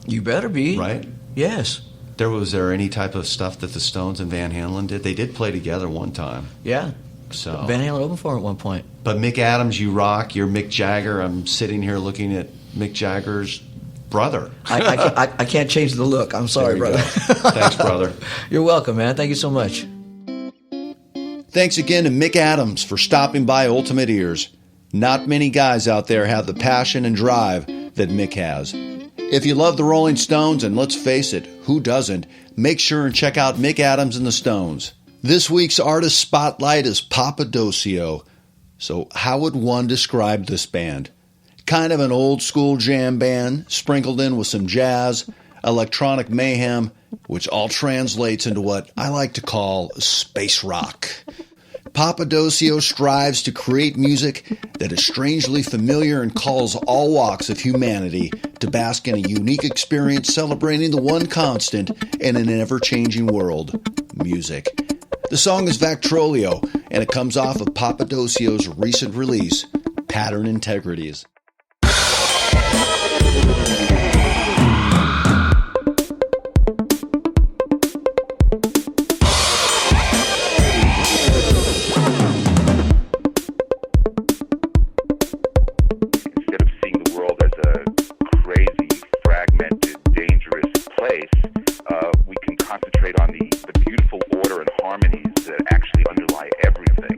You better be. Right? Yes. Was there any type of stuff that the Stones and Van Halen did? They did play together one time. Yeah. So Van Halen opened for him at one point. But Mick Adams, you rock. You're Mick Jagger. I'm sitting here looking at Mick Jagger's brother. I can't change the look. I'm sorry, brother. Thanks, brother. You're welcome, man. Thank you so much. Thanks again to Mick Adams for stopping by Ultimate Ears. Not many guys out there have the passion and drive that Mick has. If you love the Rolling Stones, and let's face it, who doesn't, make sure and check out Mick Adams and the Stones. This week's artist spotlight is Papadosio. So how would one describe this band? Kind of an old school jam band, sprinkled in with some jazz, electronic mayhem, which all translates into what I like to call space rock. Papadosio strives to create music that is strangely familiar and calls all walks of humanity to bask in a unique experience celebrating the one constant in an ever-changing world, music. The song is Vactrolio, and it comes off of Papadosio's recent release, Pattern Integrities. Concentrate on the beautiful order and harmonies that actually underlie everything.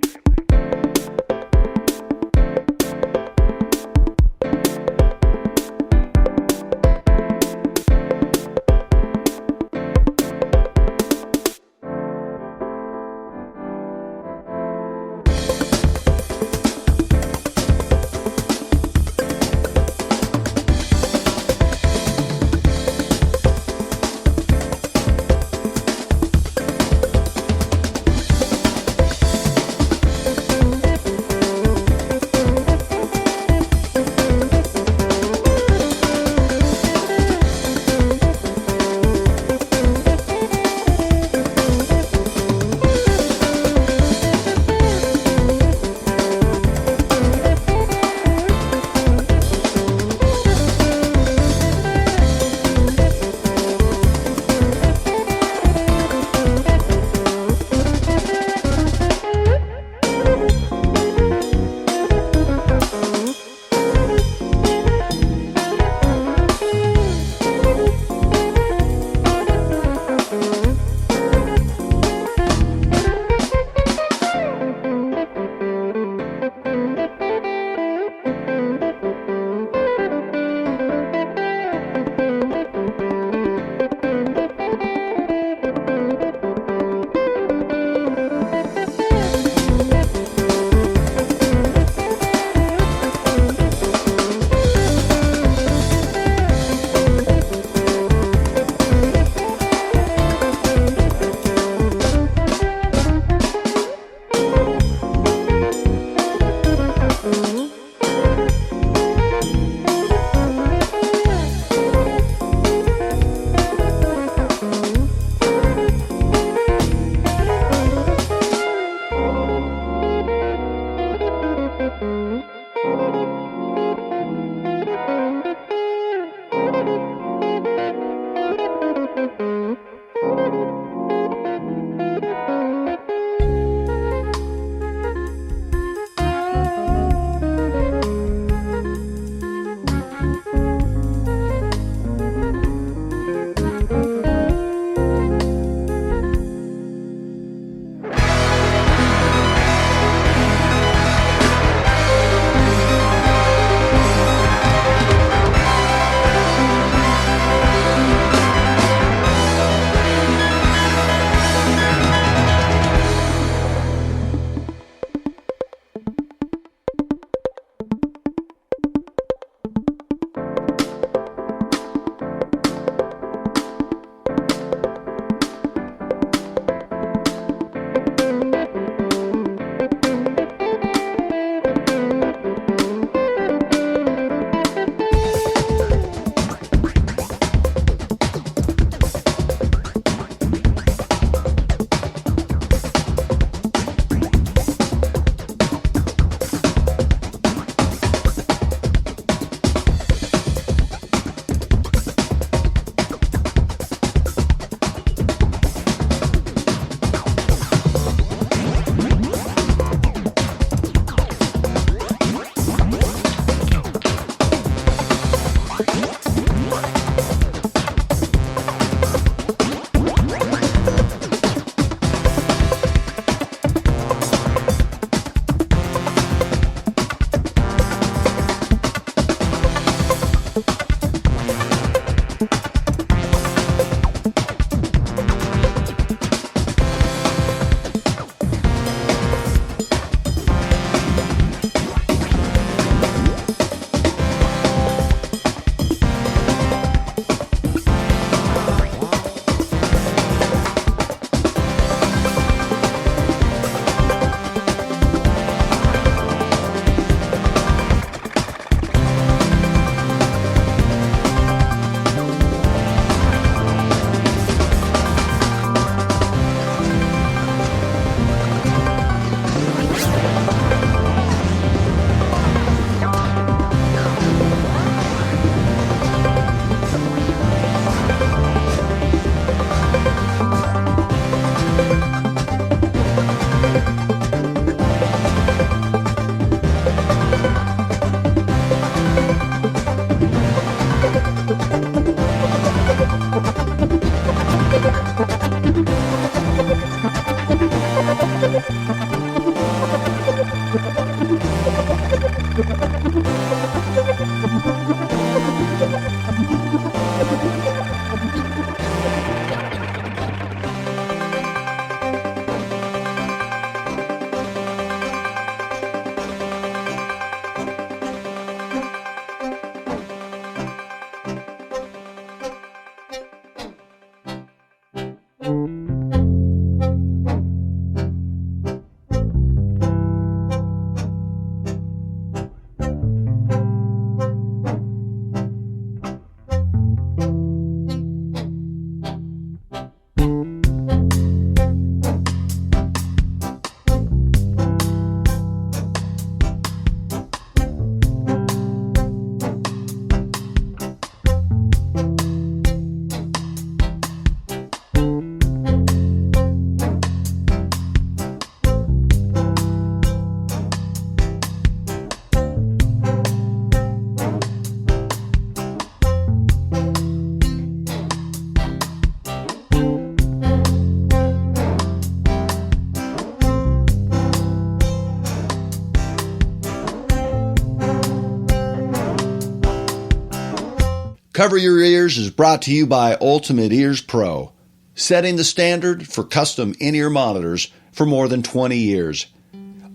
Cover Your Ears is brought to you by Ultimate Ears Pro, setting the standard for custom in-ear monitors for more than 20 years.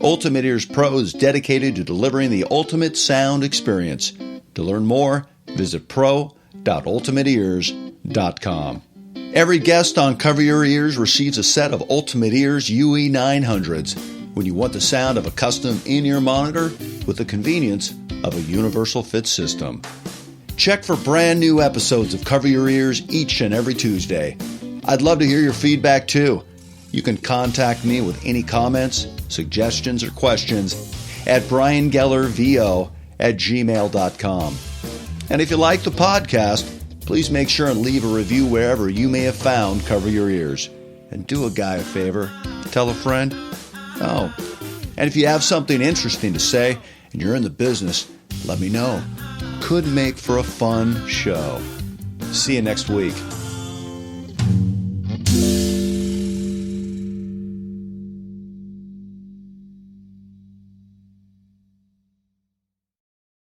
Ultimate Ears Pro is dedicated to delivering the ultimate sound experience. To learn more, visit pro.ultimateears.com. Every guest on Cover Your Ears receives a set of Ultimate Ears UE900s when you want the sound of a custom in-ear monitor with the convenience of a universal fit system. Check for brand new episodes of Cover Your Ears each and every Tuesday. I'd love to hear your feedback too. You can contact me with any comments, suggestions, or questions at briangellervo@gmail.com. And if you like the podcast, please make sure and leave a review wherever you may have found Cover Your Ears. And do a guy a favor, tell a friend. Oh, and if you have something interesting to say and you're in the business, let me know. Could make for a fun show. See you next week.